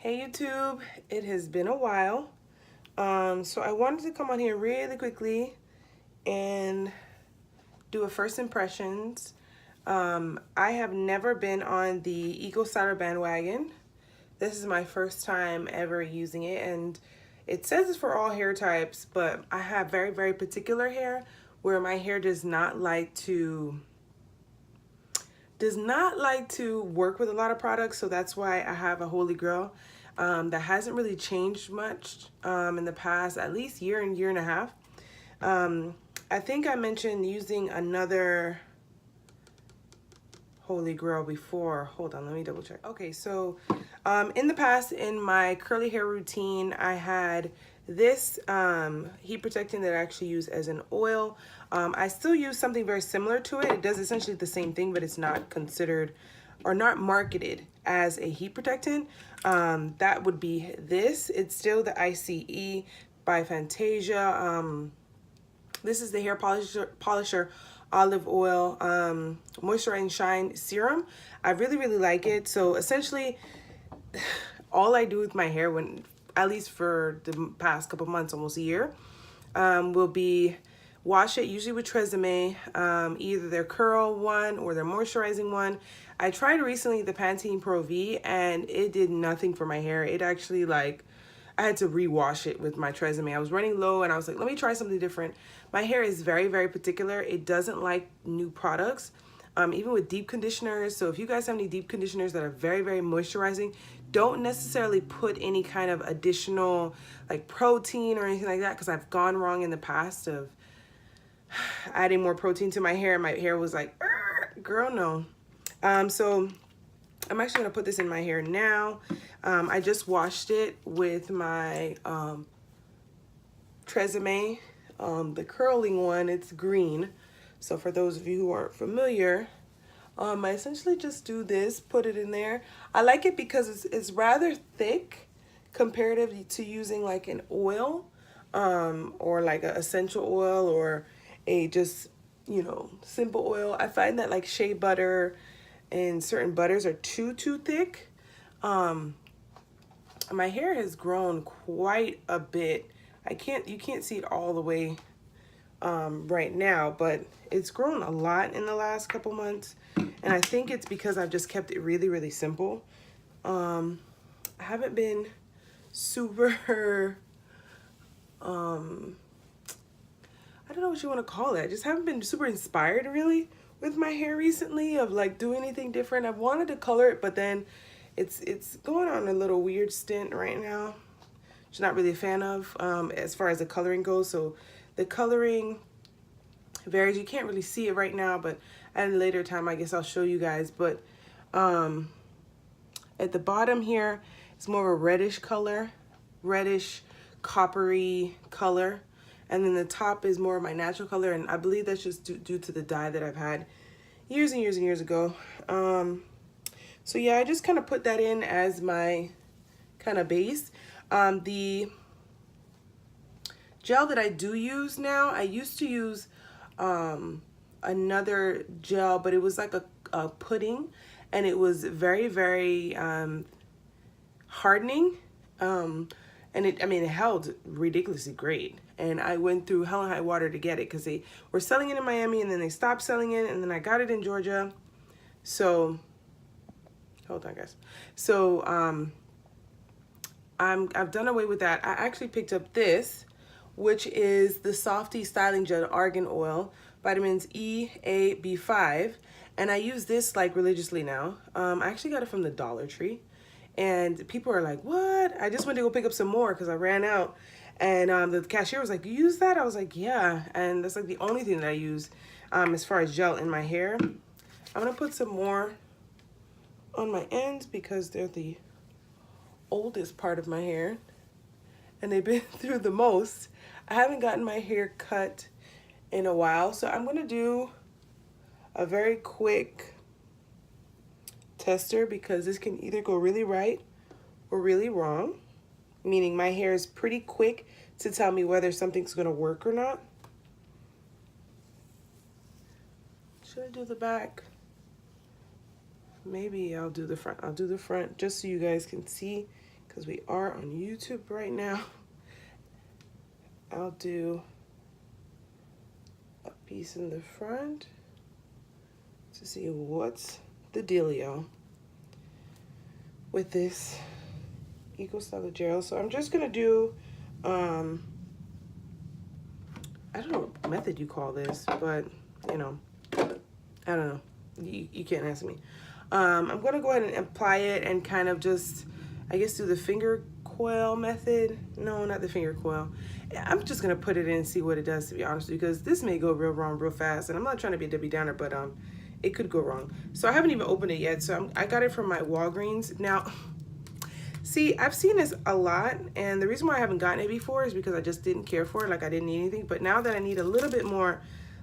Hey YouTube, it has been a while. So I wanted to come on here really quickly and do a first impressions. I have never been on the Eco Styler bandwagon. This is my first time ever using it, and it says it's for all hair types, but I have very particular hair where my hair does not like to work with a lot of products, so that's why I have a holy grail that hasn't really changed much in the past at least year and a half. I think I mentioned using another holy grail before. Hold on, let me double check. Okay, so in the past, in my curly hair routine, I had this heat protectant that I actually use as an oil. I still use something very similar to it. It does essentially the same thing, but it's not considered or not marketed as a heat protectant. That would be this. It's still the ICE by Fantasia. This is the hair polisher olive oil moisture and shine serum. I really like it. So essentially all I do with my hair, when at least for the past couple months, almost a year, will be wash it usually with Tresemme, either their curl one or their moisturizing one. I tried recently the Pantene Pro V and it did nothing for my hair. It actually, like, I had to rewash it with my Tresemme. I was running low and I was like, let me try something different. My hair is very particular. It doesn't like new products, even with deep conditioners. So if you guys have any deep conditioners that are very moisturizing, don't necessarily put any kind of additional like protein or anything like that, because I've gone wrong in the past of adding more protein to my hair. My hair was like, girl, no. So I'm actually gonna put this in my hair now. I just washed it with my Tresemme, the curling one. It's green. So for those of you who aren't familiar, I essentially just do this, put it in there. I like it because it's rather thick comparatively to using like an oil, or like an essential oil or a just, you know, simple oil. I find that like shea butter and certain butters are too thick. My hair has grown quite a bit. You can't see it all the way right now, but it's grown a lot in the last couple months, and I think it's because I've just kept it really simple. I haven't been super I don't know what you want to call it. I just haven't been super inspired really with my hair recently of like doing anything different. I've wanted to color it, but then it's going on a little weird stint right now, which I'm not really a fan of as far as the coloring goes. So the coloring varies. You can't really see it right now, but at a later time I guess I'll show you guys. But at the bottom here, it's more of a reddish color, reddish coppery color. And then the top is more of my natural color, and I believe that's just due to the dye that I've had years and years ago. So yeah, I just kind of put that in as my kind of base. The gel that I do use now, I used to use another gel, but it was like a pudding, and it was very hardening. And it held ridiculously great. And I went through hell and high water to get it because they were selling it in Miami and then they stopped selling it, and then I got it in Georgia. So, hold on guys. So, I've done away with that. I actually picked up this, which is the Softy Styling Gel Argan Oil, vitamins E, A, B5. And I use this like religiously now. I actually got it from the Dollar Tree. And people are like, what? I just went to go pick up some more because I ran out. And the cashier was like, you use that? I was like, yeah. And that's like the only thing that I use as far as gel in my hair. I'm going to put some more on my ends because they're the oldest part of my hair. And they've been through the most. I haven't gotten my hair cut in a while. So I'm going to do a very quick tester because this can either go really right or really wrong, meaning my hair is pretty quick to tell me whether something's going to work or not. Should I do the back? Maybe I'll do the front. I'll do the front just so you guys can see, because we are on YouTube right now, I'll do a piece in the front to see what's the dealio with this Eco Styler gel. So I'm just gonna do, I don't know what method you call this, but you know, I don't know. You can't ask me. I'm gonna go ahead and apply it and kind of just, I guess, do the finger coil method. No, not the finger coil. I'm just gonna put it in and see what it does, to be honest, because this may go real wrong real fast, and I'm not trying to be a Debbie Downer, but it could go wrong. So I haven't even opened it yet. So I got it from my Walgreens. Now, see, I've seen this a lot, and the reason why I haven't gotten it before is because I just didn't care for it, like I didn't need anything. But now that I need a little bit more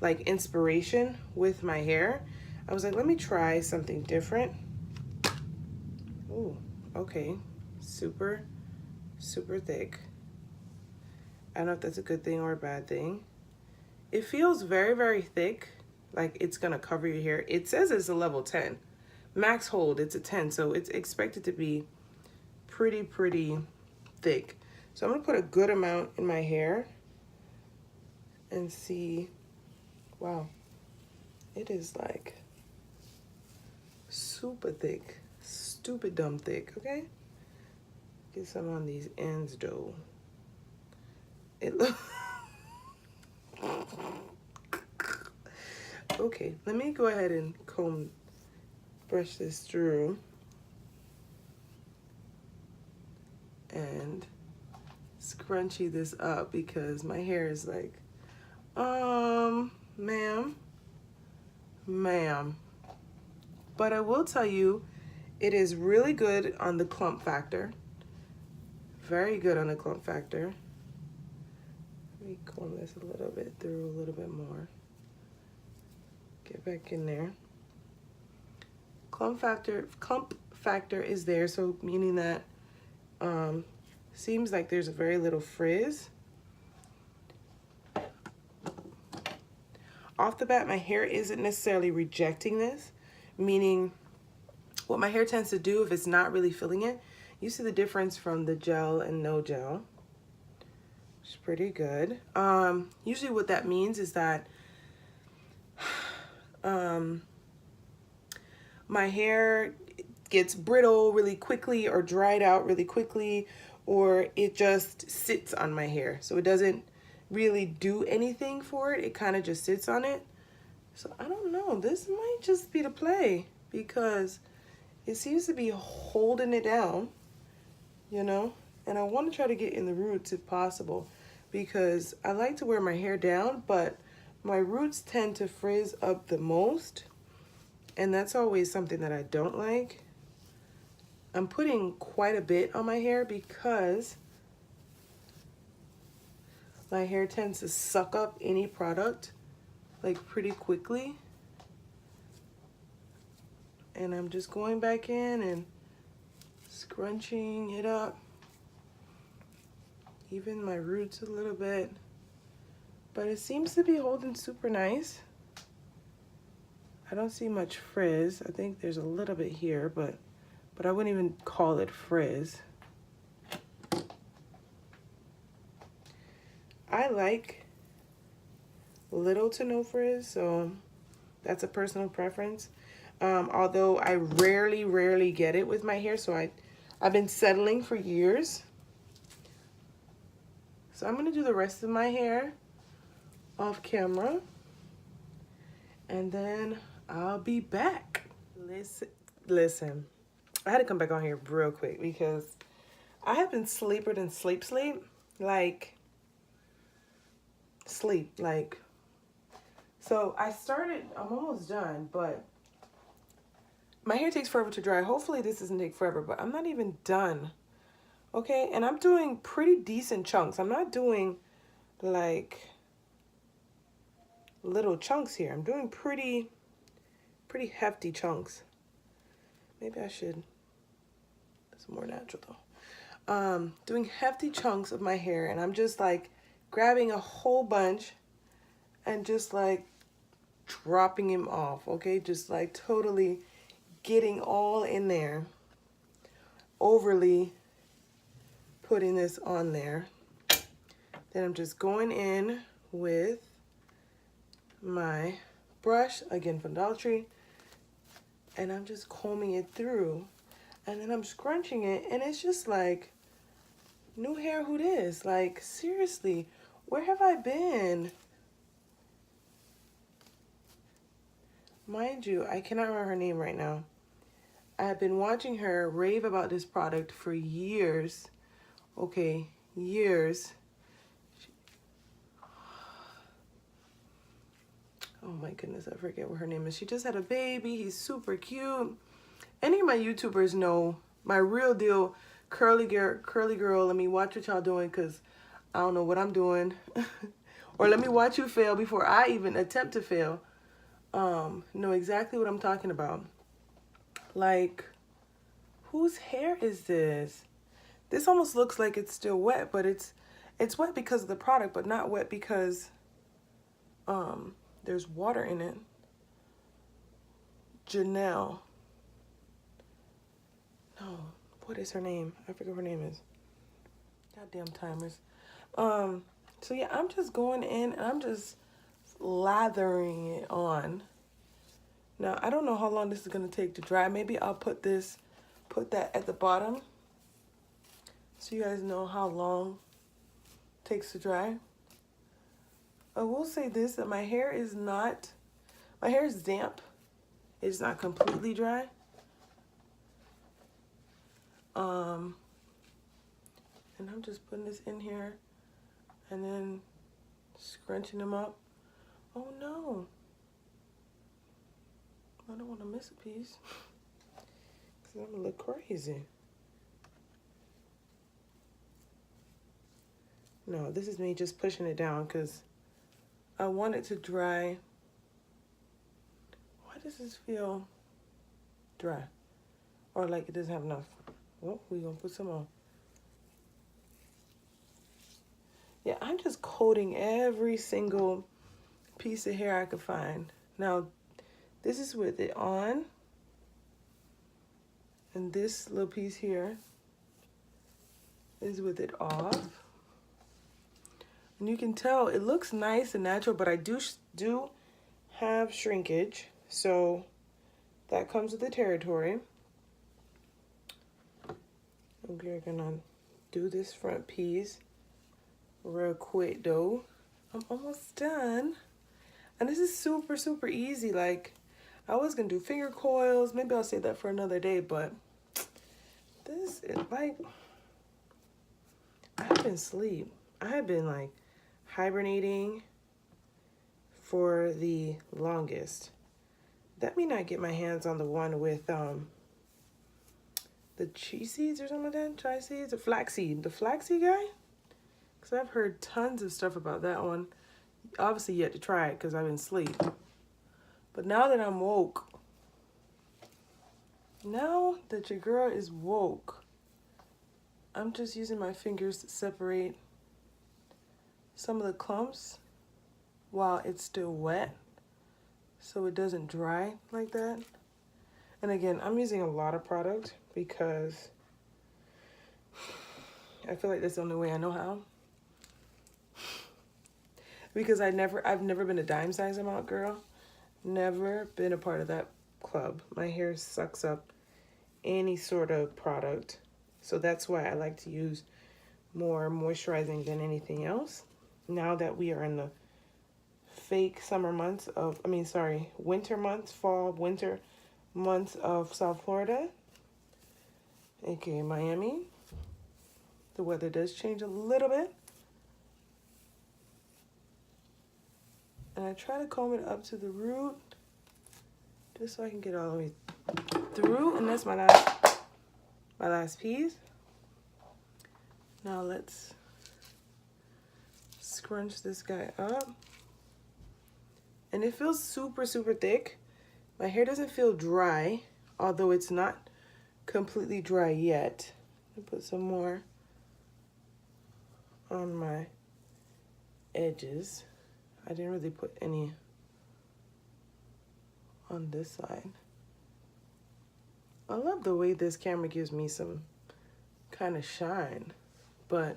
like inspiration with my hair, I was like, let me try something different. Ooh, okay, super, super thick. I don't know if that's a good thing or a bad thing. It feels very, very thick, like it's gonna cover your hair. It says it's a level 10. Max hold, it's a 10, so it's expected to be pretty thick. So I'm gonna put a good amount in my hair and see. Wow, it is like super thick, stupid dumb thick. Okay, get some on these ends though. It looks okay. Let me go ahead and brush this through and scrunchie this up because my hair is like, ma'am. But I will tell you, it is really good on the clump factor. Very good on the clump factor. Let me comb this a little bit through, a little bit more. Get back in there. Clump factor is there, so meaning that seems like there's very little frizz. Off the bat, my hair isn't necessarily rejecting this, meaning what my hair tends to do if it's not really feeling it, you see the difference from the gel and no gel, which is pretty good. Usually what that means is that my hair gets brittle really quickly or dried out really quickly, or it just sits on my hair. So it doesn't really do anything for it. It kind of just sits on it. So I don't know, this might just be the play because it seems to be holding it down, you know? And I want to try to get in the roots if possible because I like to wear my hair down, but my roots tend to frizz up the most. And that's always something that I don't like. I'm putting quite a bit on my hair because my hair tends to suck up any product like pretty quickly. And I'm just going back in and scrunching it up. Even my roots a little bit. But it seems to be holding super nice. I don't see much frizz. I think there's a little bit here, but I wouldn't even call it frizz. I like little to no frizz, so that's a personal preference. Although I rarely get it with my hair, so I've been settling for years. So I'm gonna do the rest of my hair off camera, and then I'll be back. Listen, I had to come back on here real quick because I have been sleeper than sleep, like sleep, like. So I started, I'm almost done, but my hair takes forever to dry. Hopefully this doesn't take forever, but I'm not even done. Okay, and I'm doing pretty decent chunks. I'm not doing like little chunks here. I'm doing pretty hefty chunks. Maybe I should, it's more natural though. Doing hefty chunks of my hair, and I'm just like grabbing a whole bunch and just like dropping him off, okay? Just like totally getting all in there, overly putting this on there. Then I'm just going in with my brush, again from Dollar Tree, and I'm just combing it through. And then I'm scrunching it, and it's just like, new hair, who dis? Like, seriously, where have I been? Mind you, I cannot remember her name right now. I have been watching her rave about this product for years. Okay, years. Oh my goodness, I forget what her name is. She just had a baby. He's super cute. Any of my YouTubers know my real deal curly girl. Let me watch what y'all doing, because I don't know what I'm doing. Or let me watch you fail before I even attempt to fail. Know exactly what I'm talking about. Like, whose hair is this? This almost looks like it's still wet, but it's wet because of the product, but not wet because there's water in it. Janelle. No, what is her name? I forget what her name is. Goddamn timers. So yeah, I'm just going in and I'm just lathering it on. Now, I don't know how long this is going to take to dry. Maybe I'll put that at the bottom so you guys know how long it takes to dry. I will say this, that my hair is damp. It's not completely dry. And I'm just putting this in here and then scrunching them up. Oh no. I don't want to miss a piece because I'm gonna look crazy. No, this is me just pushing it down because I want it to dry. Why does this feel dry? Or like it doesn't have enough? Well, we're gonna put some on. Yeah, I'm just coating every single piece of hair I could find. Now, this is with it on. And this little piece here is with it off. And you can tell it looks nice and natural, but I do have shrinkage. So that comes with the territory. We're gonna do this front piece real quick though. I'm almost done. And this is super, super easy. Like, I was gonna do finger coils. Maybe I'll save that for another day, but this is like, I have been asleep. I have been like hibernating for the longest. That mean I get my hands on the one with the cheese seeds or something like that, chia seeds or flaxseed. The flaxseed guy? Because I've heard tons of stuff about that one. Obviously yet to try it because I've been asleep. But now that I'm woke, now that your girl is woke, I'm just using my fingers to separate some of the clumps while it's still wet so it doesn't dry like that. And again, I'm using a lot of product because I feel like that's the only way I know how. Because I've never been a dime size amount girl. Never been a part of that club. My hair sucks up any sort of product. So that's why I like to use more moisturizing than anything else. Now that we are in the fake summer months of, winter months, fall, winter months of South Florida, aka Miami. The weather does change a little bit. And I try to comb it up to the root just so I can get all the way through. And that's my last piece. Now let's scrunch this guy up. And it feels super, super thick. My hair doesn't feel dry, although it's not completely dry yet. I'll put some more on my edges. I didn't really put any on this side. I love the way this camera gives me some kind of shine. but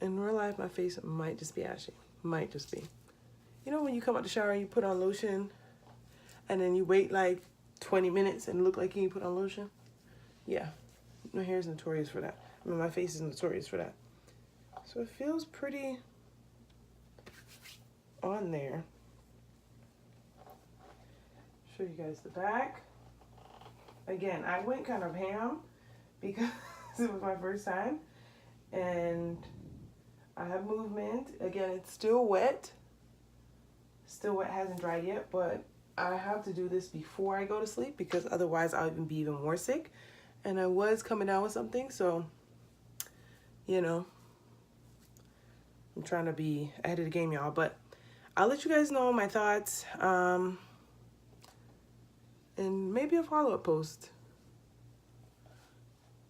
in real life, my face might just be ashy. Might just be. You know when you come out the shower and you put on lotion and then you wait like 20 minutes and look like you put on lotion? Yeah, my hair is notorious for that. I mean, my face is notorious for that. So it feels pretty on there. Show you guys the back. Again, I went kind of ham because it was my first time. And I have movement. Again, it's still wet. Still wet, hasn't dried yet, but I have to do this before I go to sleep because otherwise I'll be even more sick. And I was coming down with something, so, you know, I'm trying to be ahead of the game, y'all. But I'll let you guys know my thoughts. And maybe a follow-up post.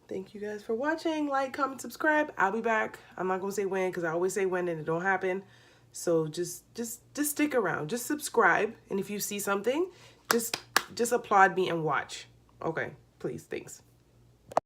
Thank you guys for watching. Like, comment, subscribe. I'll be back. I'm not gonna say when because I always say when and it don't happen. So just stick around. Just subscribe. And if you see something, just applaud me and watch. Okay, please. Thanks.